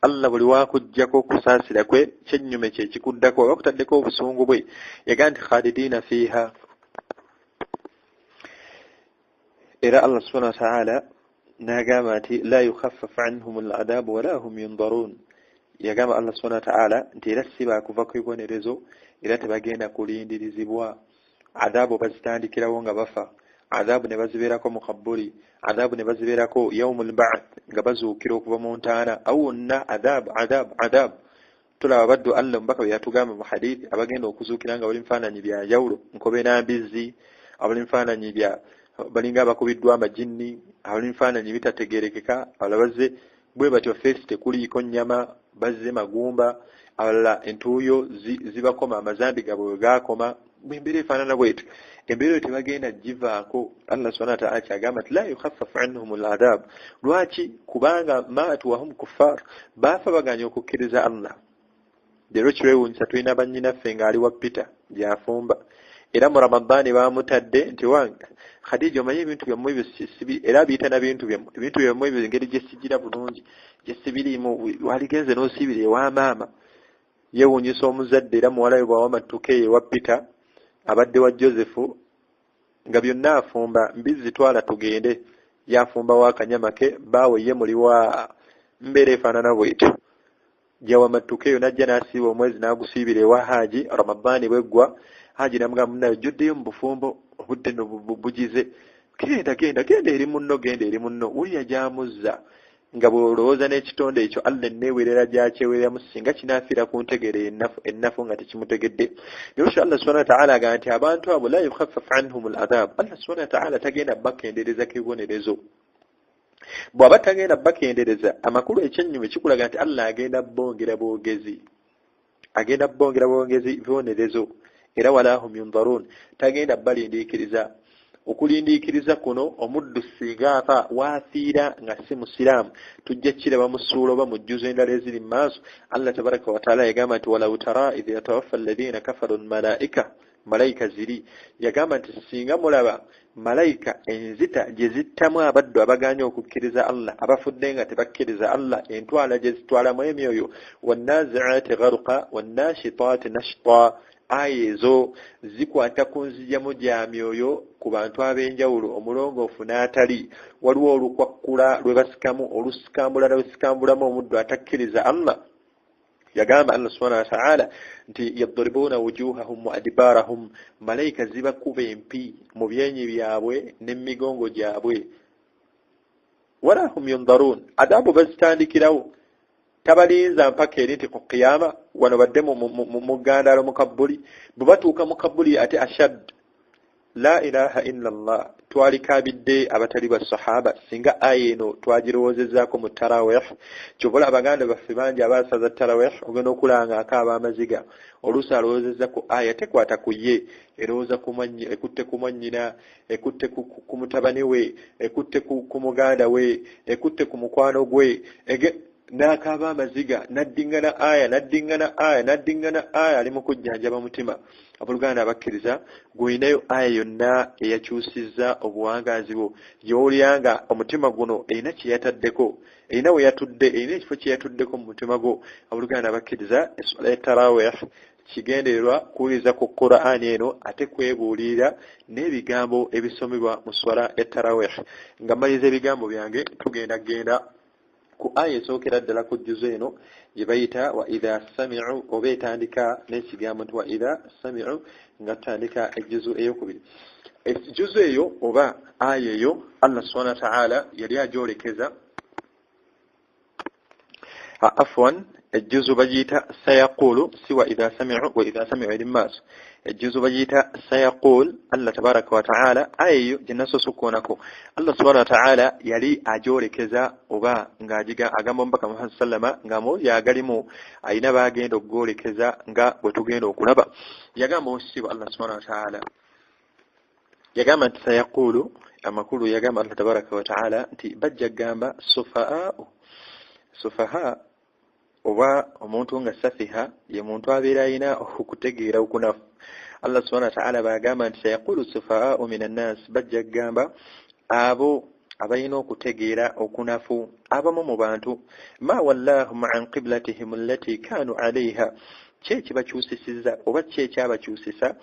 Allah buli wakujjako okusaasira kwe kyennyume kye kikuddako aba akutaddeko obusungu bwe yagaa nti khalidina fiha era Allah subhanahu wa ta'ala n'agamba nti la yukhaffafu anhum al'adabu wala hum yundarun yagamba Allah subhanahu wa ta'ala nti era si baakuva ku ibonerezo era tebagenda kulindirizibwa adabu bazitandikirawo nga bafa adabu ne bazibeerako mu kabbuli adabu ne bazibeerako yawmul ba'th nga bazuukira okuva mu ntaana awo wonna adabu tulaba baddu Allah mbaka bwe yatugamba mu hadithi abagenda okuzuukira nga bali mfaananyi bya njawulo nkobe n'ambizzi abali mfaananyi bya balinga abakubiddwa amajinni abali mfaananyi bitategerekeka abalabaze bwe batyo feesi tekuliiko nnyama bazze magumba abalala entuuyo zibakoma amazambi gabwe gaakoma embeera efaanana bwetyo embeera eyo tebagenda givaako Allah subhanahu wa ta'ala kyagamba nti la yukhaffafu anhum al'adab lwaki kubanga maatu wahum kuffar baafa baganya okukkiriza Allah leero kiwewuunyisa tulina bannyinaffe ng'ali wa Peter gy'afumba era mu Ramadani baamutadde nti wange Khadija omanyi ebintu byammwe byosibi era biyita na bintu byammwe engeri gye sigira bulungi gye sibiriimu waligenze n'osibira ewa maama yeewuunyisa omuzadde era muwala we bw'awamattuka ewa Peter abadde wa Josefu nga byonna afumba mbizitwala tugende yafumbawo akanyama ke baawe ye muli wa mbeera efaanana bwetyo gyawamattuka eyo najja n'asiiba omwezi n'agusiibira ewa Haji Ramadani bweggwa Haji namugamba munnayo jjuddeyo mu bufumbo obudde no bugize genda eri munno wulira gy'amuzza nga bw'olowooza n'ekitonde ekyo Allah enneewerera gy'akyewereramu singa kinaafiira ku ntegere ennafu nga tekimutegedde naye Allah subhanahu wa ta'ala agamba nti abantu abo la yukhaffafu anhum al'adab Allah subhanahu wa ta'ala tagenda bakendereza kibonerezo bw'aba tagenda bakendereza amakulu ekyennyume kikulaga nti Allah agenda bongera bwogezi bibonerezo era wala hum yundarun tagenda balindiikiriza okulindiikiriza kuno omuddu singa afa waafiira nga si musiraamu tujja kiraba mu ssuula oba mu jjuzo endala eziri mu maaso Allah tabaraka wa taala yagamba nti walaw tara idh yatawaffa alladhina kafaru malayika ziri yagamba nti singa mulaba malayika enzita gye zittamu abaddu abaganya okukkiriza Allah abafudde nga tebakkiriza Allah entwala gye zitwalamu emyoyo wannazi'ati gharqa wannashitati nashta aya ezo zikwata ku nzijamu gya myoyo ku bantu ab'enjawulo omulongoofu n'atali waliwo olukwakkula lwe basikamu olusikambula lwesikambulamu omuddu atakkiriza Allah yagamba Allah subhanahu wa ta'ala nti yadribuuna wujuhahum wa adbarahum malayika zibakuba empi mu byenyi byabwe n'emigongo gyabwe wala hum yundarun adabu bazitandikirawo tabalinza mpaka eri nti ku qiyama wano badde mu ggandaalo mu kabbuli bwe batuuka mu kabbuli ate ashad la ilaha illa Allah twalikabidde abatali ba sahaba singa aya eno twagirowozezaako mu tarawih kyobola abaganda baffe bangi abasaza tarawih ogenda okulanga akaaba amaziga oluusi alowozeza ku aya tekwata ku ye erowooza ekutte ku mwannyina ekutte ku mutabani we ekutte ku muganda we ekutte ku mukwano gwe n'akaaba amaziga naddingana aya ali mu kujjanjaba mutima abooluganda abakkiriza gw'olinayo aya yonna eyakyusizza obuwangaazi bwo gy'owulira nga omutima guno erina kye yataddeko erina we yatudde erina ekifo kye yatuddeko mu mutima gwo abooluganda abakkiriza essola y'etarawih kigendererwa kuwuliriza ku Qur'ani eno ate kwebuulirira n'ebigambo ebisomebwa mu swala y'etarawih nga mmaliriza ebigambo byange tugenda ku aya esookera ddala ku jjuzu eno gye bayita wa idha sami'u oba etandika n'ekigambo nti wa idha sami'u nga tutandika ejjuzu eyokubiri ejjuzu eyo oba aya eyo Allah subhanahu wa ta'ala yali agyolekeza afwan ejjuzu bagiyita sayaqulu si wa idha sami'u eri maaso ejjuzu bagiyita sayaqul Allah tabaraka wa ta'ala aya eyo gye nasoose okuwonako Allah subhanahu wa ta'ala yali agyolekeza oba agamba omubaka Muhammad sallama nga amawulire agalimu alina bagenda okugolekeza nga bwe tugenda okulaba yagamba omusisiibwa Allah subhanahu wa ta'ala yagamba nti sayaqulu amakulu yagamba Allah tabaraka wa ta'ala nti bajja gamba sufaha oba omuntu nga safiha ye muntu abeera alina okutegeera okunafu Allah subhanahu wa ta'ala bagamba nti sayaqulu sufahaa'u minan nas bajja gamba abo abalina okutegeera okunafu abamu mu bantu ma wallahum an qiblatihim allati kanu alayha kyekibakyusisizza oba kyekyabakyusisa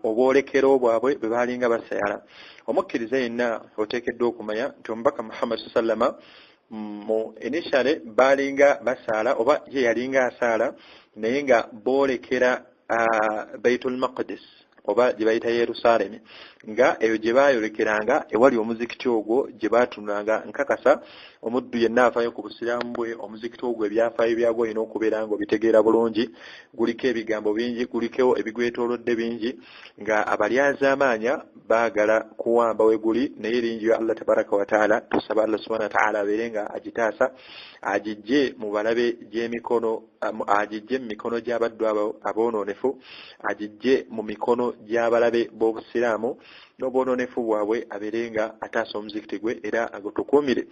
obwolekero bwabwe bwe balinga basayala omukkiriza yenna oteekeddwa okumanya nti omubaka Muhammad sallama mu initially balinga basaala oba ye yalinga asaala naye nga boolekera Baitul Maqdis oba gye bayita Yerusalemu nga eyo gye baayolekeranga ewali omuzikiti ogwo gye baatunulanga nkakasa omuddu yenna afaayo ku busiraamu bwe omuzikiti ogwo ebyafaayo byagwo olina okubeera nga obitegeera bulungi guliko ebigambo bingi guliko ebigwetoolodde bingi nga abalyazaamaanya baagala kuwamba we guli naye eringi ya Allah tabaraka wa taala tusaba Allah subhanahu wa taala abeere nga agitaasa agijje mu balabe gy'emikono agijje mu mikono gy'abaddu aboononefu agijje mu mikono gy'abalabe b'obusiraamu n'obwononefu bwabwe abeere nga ataasa omuzikiti gwe era agutukuumire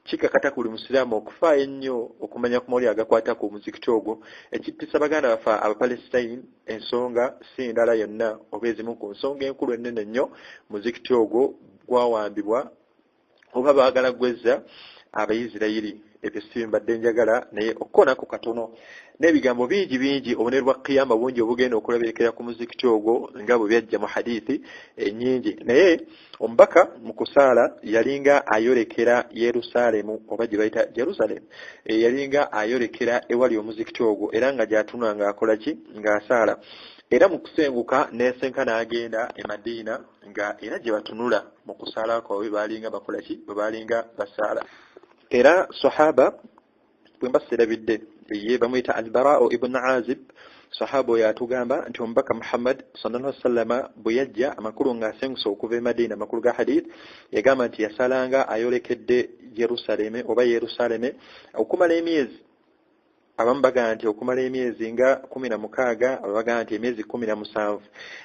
kikakata ku buli musiraamu okufaayo ennyo okumanya ku mawulire agakwata ku muzikiti ogwo ekittisa baganda bafe Abapalestine ensonga si ndala yonna oba ezimu ku nsonga enkulu ennene nnyo muzikiti ogwo gwawambibwa oba baagala gwezza Abayisirayiri ebyo si mbadde njagala naye okukoonako katono n'ebigambo bingi obubonero bwa kiyama bungi obugenda okulaberekera ku muzikiti ogwo nga bwe byajja mu hadithi ennyingi naye omubaka mu kusaala yalinga ayolekera Yerusalemu oba gye bayita Jerusalem yalinga ayolekera ewali omuzikiti ogwo era nga gy'atunula ng'akola ki ng'asaala era mu kusenguka n'esenka n'agenda e Madiina nga era gye batunula mu kusaala kwabwe baalinga bakola ki bwe baalinga basaala era sahaba bwe mbasirabidde ye bamuyita Al-Bara'u ibn Azib sahaba oyo atugamba nti omubaka Muhammad sallallahu alaihi wasallam bwe yajja amakulu ng'asenguse okuva e Madiina amakulu ga hadith yagamba nti yasalanga ayolekedde Yerusaleme oba Yerusaleme okumala emyezi abamu bagamba nti okumala emyezi nga 16 aba bagamba nti emyezi 17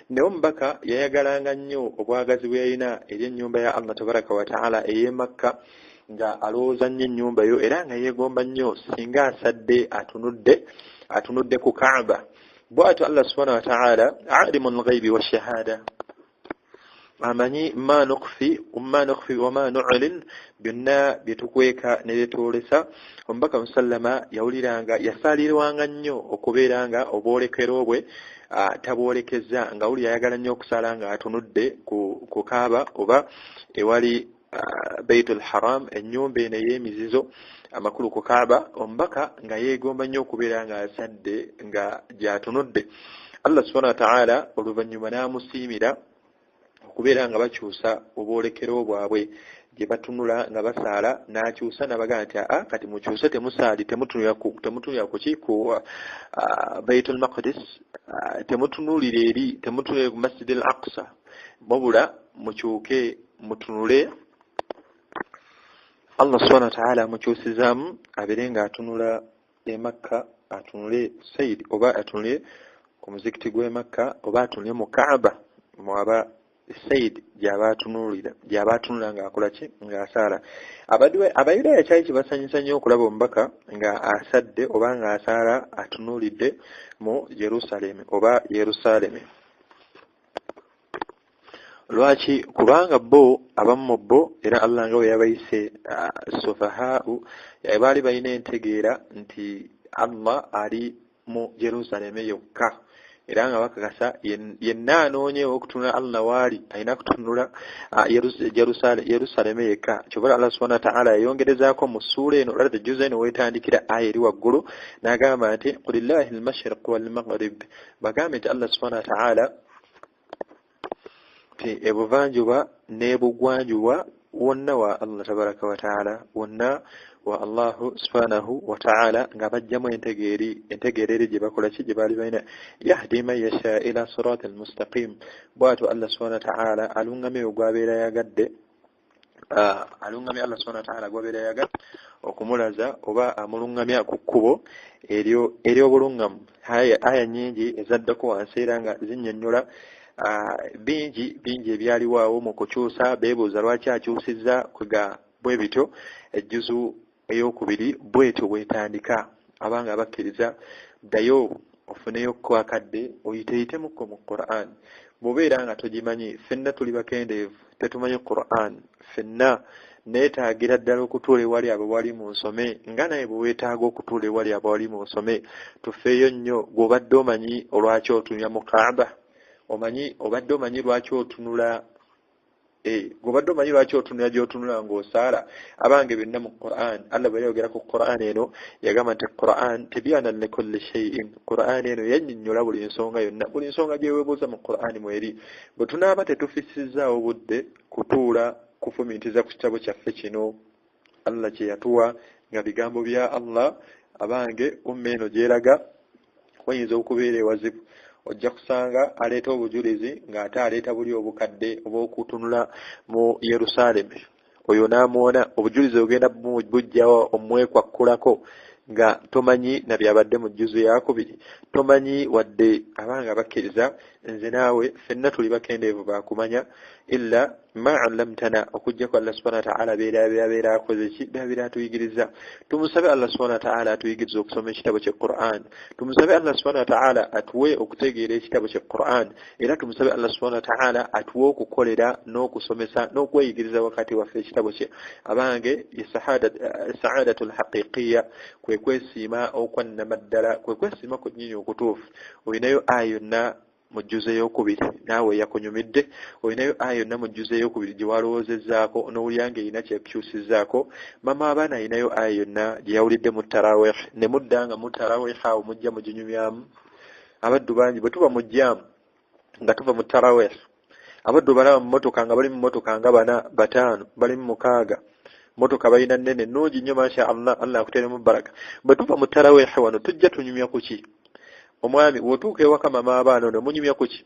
naye omubaka yayagalanga nnyo obwagazi bwe yalina eri ennyumba ya Allah tabaraka wa ta'ala ey'e Makka nga alowooza nnyo ennyumba yo era nga yeegomba nnyo singa asadde atunudde ku Kaaba bw'atyo Allah subhanahu wa ta'ala alimul ghaibi wa shahada amanyi ma nukhfi wa ma nu'lin byonna byetukweka ne byetwolesa omubaka musallama yawuliranga yasaalirwanga nnyo okubeera nga obwolekero bwe tabwolekeza nga wuli yayagala nnyo okusala nga atunudde ku Kaaba oba ewali Baitul Haram ennyumba eno ey'emizizo amakulu ku Kaaba omubaka nga yeegomba nnyo okubeera nga asadde nga gy'atunudde Allah subhanahu wa ta'ala oluvannyuma n'amusiimira okubeera nga bakyusa obwolekero bwabwe gye batunula nga basaala n'akyusa n'abagamba nti kati mukyuse temusaali temutunulira ku ki ku Baitul Maqdis temutunulira eri temutunulira ku Masjid al-Aqsa wabula mukyuke mutunule Allah subhanahu wa ta'ala mukyusizamu abirenga atunula e Makka, atunule Sayyid oba atunule ku muzikiti gw'e Makka oba atunule mu Kaaba mwaba Sayyid gy'abatunula ng'akola ki ng'asaala. Abayudaaya kyali kibasanyusa nnyo okulaba omubaka nga asadde oba ng'asaala atunulidde mu Yerusaalemi oba Yerusaalemi. Lwaki? Kubanga bo abamu bo era Allah nga bwe yabayise sufahau baali balina entegeera nti Allah ali mu Yerusaalemi yokka era nga bakakasa yenna anoonyeewo okutunula Allah waali alina kutunula Yerusaalemi yekka. Kyobala Allah subhanahu wa ta'ala yayongerezaako mu ssuula eno olwala tejjuza eno weetandikira aya eri waggulu n'agamba nti qulillahi al-mashriq wal-maghrib, bagambe nti Allah subhanahu wa ta'ala ebuvanjuba n'ebugwanjuba wonna wa Allah tabaraka wa ta'ala, wonna wa Allahu subhanahu wa ta'ala, nga bajjamu entegeereri gye bakola ki gye baali balina. Yahdi man yasha ila siratil mustaqim, bw'atyo Allah subhanahu wa ta'ala alungamye ogwabeera yagadde, alungamye Allah subhanahu wa ta'ala gwabeera yagadde okumulaza oba amulungamya ku kkubo ery'obulungamu. Aya nnyingi ezaddako wansi era nga zinnyonnyola bingi ebyaliwaawo mu kukyusa. Beebuuza lwaki akyusizza kwega bwe bityo. Ejjuzu ey'okubiri bwetyo bwetandika, abanga bakkiriza ddayo ofuneyo kwakadde oyiteyitemukko mu Qur'an. Bw'obeera nga togimanyi, ffenna tuli bakendeevu, tetumanyi Qur'an, ffenna neetaagira ddala okutuula ewali abo bali mu nsome nga naye bwe weetaaga okutuula ewali abo bali mu nsome. Tufeeyo nnyo. Gw'obadde omanyi olwaki otunula mu Kaaba, obadde omanyi lwaki otunula gw'obadde omanyi lwaki otunula gy'otunula ng'osaala. Abange byonna mu Qur'an, Allah bwe yayogera ku Qur'an eno yagamba nti Qur'an tibyanan li kulli shay'in, Qur'an eno yannyonnyola buli nsonga yonna, buli nsonga gye weebuuza mu Qur'an mweri. Bwe tunaaba tetufissizaawo budde kutuula kufumiitiza ku kitabo kyaffe kino Allah kye yatuwa nga bigambo bya Allah, abange umma eno gyeraga wayinza okubeera ewazibu. Ojja kusanga aleeta obujulizi ng'ate aleeta buli obukadde obw'okutunula mu Yerusaalemi. Oyo n'amuwona obujulizi ogenda bujjawa omwekwakkulako nga tomanyi na byabadde mu jjuzu yakubiri, tomanyi wadde abanga bakkiriza. Nze naawe ffenna tuli bakendeevu bakumanya illa ma allamtana, okujjako Allah subhanahu wa ta'ala beera akoze ki, beera atuyigiriza. Tumusabe Allah subhanahu wa ta'ala atuyigiriza okusoma ekitabo kye Qur'an, tumusabe Allah subhanahu wa ta'ala atuwe okutegeera ekitabo kye Qur'an, era tumusabe Allah subhanahu wa ta'ala atuwe okukolera n'okusomesa n'okweyigiriza wakati waffe ekitabo kye. Abange saadatul haqiqiyya kwe kwesiima okwannamaddala, kwe kwesiima ku nnyinyi okutuufu. Olinayo aya yonna mu jjuzu ey'okubiri naawe yakunyumidde, olinayo aya yonna mu jjuzu ey'okubiri gye walowoozezzaako n'owulira ng'erina kyekukyusizzaako. Mama abaana alinayo aya yonna gye yawulidde mu tarawih, ne mudda nga mu tarawih awo mujja muginyumyamu. Abaddu bangi bwe tuba mu jjaamu nga tuva mu tarawih, abaddu balaba mu mmotoka nga bali mu mmotoka nga 4 5 bali mu 6, motoka balina nnene nnungi nnyo masha Allah, Allah akuteremu baraka. Bwe tuva mu tarawih wano tujja tunyumya ku ki? Omwami bw'otuuka ewaka mama abaana ono munyumya ku ki?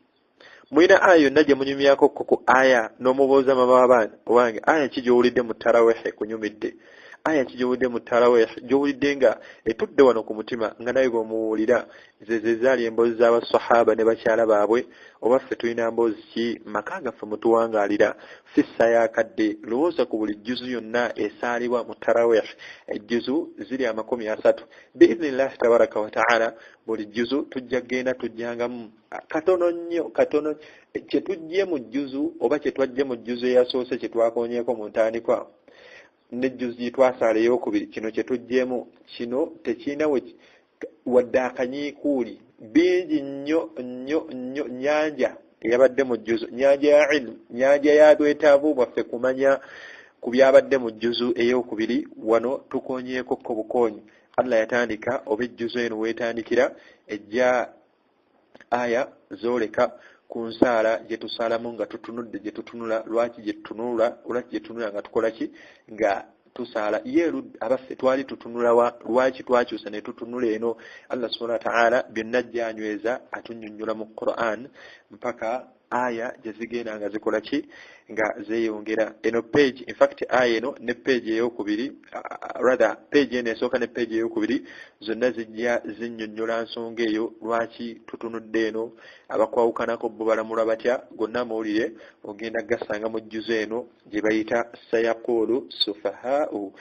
Mulina aya yonna gye munyumyako ku aya n'omubuuza mama abaana, owange aya ki gy'owulidde mu tarawih ekunyumidde? Aya ki gy'owulidde mu tarawih gy'owulidde nga etudde wano ku mutima nga naye bw'omuwulira? Ze zaali emboozi z'abasahaba ne bakyala baabwe. Oba ffe tulina mboozi ki? Maka gaffe mutuwangaalira fissa yakadde. Lowooza ku buli jjuzu yonna esaalibwa mu tarawih. Ejjuzu ziri 30 biidhnillahi tabaraka wa ta'ala. Buli jjuzu tujja genda tujjangamu katono nnyo, katono kye tujje mu jjuzu oba kye twajje mu jjuzu eyasoose kye twakoonyeeko mu ntandikwa n'ejjuzu gye twasaala ey'okubiri, kino kye tujjeemu kino tekirina wadde akanyiikuuli. Bingi nnyo nnyanja eyabadde mu jjuzu, nnyanja ya ilmu, nnyanja ya bwetaavu bwaffe kumanya ku byabadde mu jjuzu ey'okubiri. Wano tukoonyeeko ko bukoonyi. Allah yatandika oba ejjuzu eno weetandikira ejja aya zooleka ku nsaala gye tusaalamu nga tutunudde gye tutunula. Lwaki gye tutunula? Olwaki gye tutunula nga tukola ki? Nga tusaala. Yeeru abaffe twali tutunula wa? Lwaki twakyusa ne tutunula eno? Allah subhanahu wa ta'ala byonna jjanyweza atunnyonnyola mu Qur'an mpaka aya gye zigenda nga zikola ki? nga zeeyongera. Eno page in fact aya eno ne page eyokubiri rather page eno esooka ne page eyokubiri zonna zijja zinnyonnyola nsonga eyo lwaki tutunudde eno, abakwawukanako bo balamula batya. Gonna amawulire ogenda gasanga mu jjuzo eno gye bayita sayaqulu sufahaau.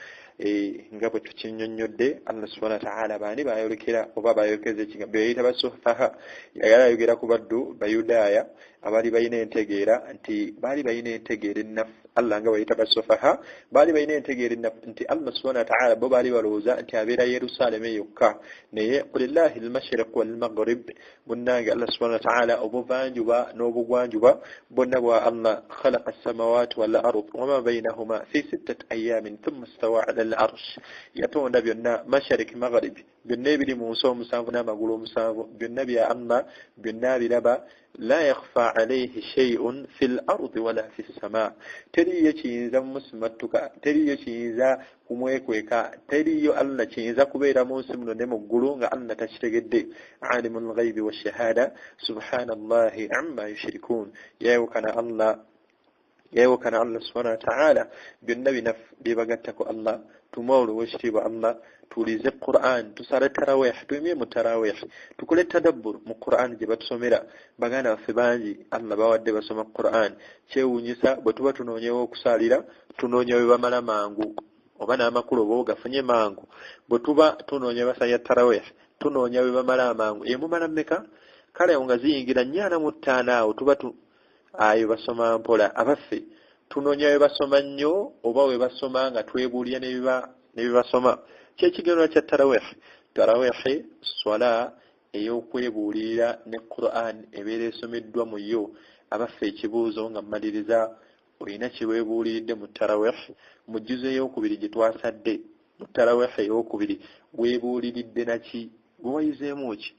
Nga bwe tukinyonnyodde Allah subhanahu wa ta'ala baani bayolekera oba bayolekeza ekigambo yayita basufaha, yayala ayogera ku baddu bayudaaya abali balina entegeera nti baali balina entegeera ennafu. Allah nga bayita basufaha baali balina entegeera ennafu nti Allah subhanahu wa ta'ala bo baali balowooza nti abeera Yerusaalemi yokka, naye qulillahi al-mashriq wal-maghrib, munnange Allah subhanahu wa ta'ala obuvanjuba n'obugwanjuba bonna bwa Allah. khalaqa as-samawati wal-ard wama baynahuma fi 6 ayyamin thumma istawa 'ala al-arsh. Yatonda byonna mashriq maghrib, byonna ebiri mu nsi omusanvu n'amagulu omusanvu, byonna bya Allah, byonna biraba. la yakhfa alayhi shay'un fil ardi wala fis samaa. Teriyo kiyinza musimattuka, teriyo kiyinza kumwekweka, teriyo Allah kiyinza kubeera mu nsi muno ne mu ggulu nga Allah takitegedde. alimul ghaibi wash shahada subhanallahi amma yushrikun. Yewukana Allah subhanahu wa ta'ala byonna bibagattako Allah. Tumawulu wekitiibwa Allah tulize Qur'an, tusale tarawih, tuyimye mu tarawih, tukole tadabbur mu Qur'an gye batusomera. Baganda baffe bangi Allah bawadde basoma Qur'an. Kyewuunyisa bwe tuba tunoonyewo okusalira tunoonya we bamala mangu oba n'amakulu oba gafunye mangu. Bwe tuba tunoonya basanya tarawih tunoonya we bamala amangu. Mumala mmeka? Kale nga ziyingira 45 awo tuba ayo basoma mpola. Abaffe tunoonya we basoma nnyo oba we basoma nga twebuulya ne bibasoma. Kyekigendo kya tarawih. Tarawih swala ey'okwebuulira ne Qur'an ebeera esomeddwa mu yo. Abaffe ekibuuzo nga mmaliriza, olina kiweebuuliridde mu tarawih mu jjuzo ey'okubiri gye twasadde. Mu tarawih ey'okubiri weebuuliridde naki? Gwe wayizeemu ki?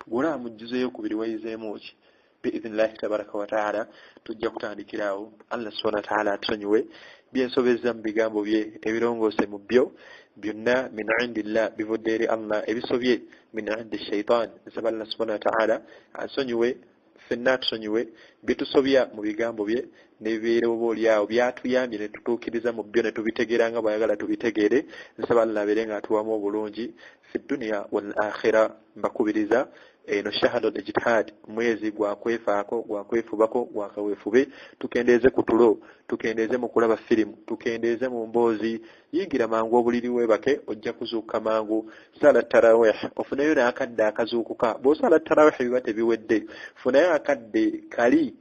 Gula mu jjuzo ey'okubiri wayizeemu ki? Bi'idhnillahi tabaraka wa ta'ala tujja kutandikirawo. Allah subhanahu wa ta'ala atusonyiwe byensobezza mu bigambo bye ebirongoose mu byo byonna min indillah, bivudde eri Allah. Ebisobye min indi shaitan. Nsaba Allah subhanahu wa ta'ala ansonyiwe, ffenna atusonyiwe bitusobya mu bigambo bye n'ebibeera oba oliawo byatuyambye ne tutuukiriza mu byo ne tubitegeera nga bw'ayagala tubitegeere. Nsaba Allah abeere ng'atuwamu obulungi fi dunya wal akhira. Mbakubiriza eno shahadul ijtihad, mwezi gwakwefaako, gwakwefubako, gwakaweefube. Tukendeeze ku tulo, tukendeeze mu kulaba firimu, tukendeeze mu mboozi. Yigira mangu obuliri weebake, ojja kuzuuka mangu. Sala tarawih, ofunayo n'akadde akazuukuka. Bw'osala tarawih biba tebiwedde, funayo akadde kali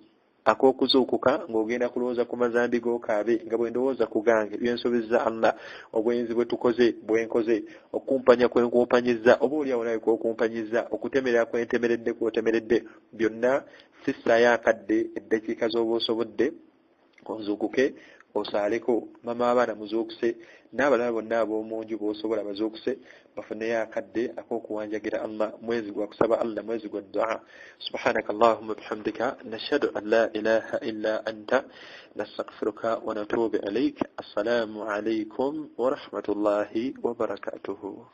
ak'okuzuukuka ng'ogenda kulowooza ku mazambi g'okaabe nga bwe ndowooza ku gange byensobezza Allah, obwenzi bwe tukoze bwenkoze, okumpanya kwenkumpanyizza oba oliawo nawe kwokumpanyizza, okutemerera kwentemeredde kwotemeredde, byonna sissaayo akadde eddakiika z'oba osobodde onzuukuke osaaleko. Mama abaana muzuukuse, n'abalala bonna ab'omunju b'osobola bazuukuse, bafuneyo akadde ak'okuwanjagira Allah. Mwezi gwa kusaba Allah, mwezi gwa du'a. Subhanaka Allahumma bihamdika nashhadu an la ilaha illa anta nastaghfiruka wa natubu ilayk. Assalamu alaykum wa rahmatullahi wa barakatuhu.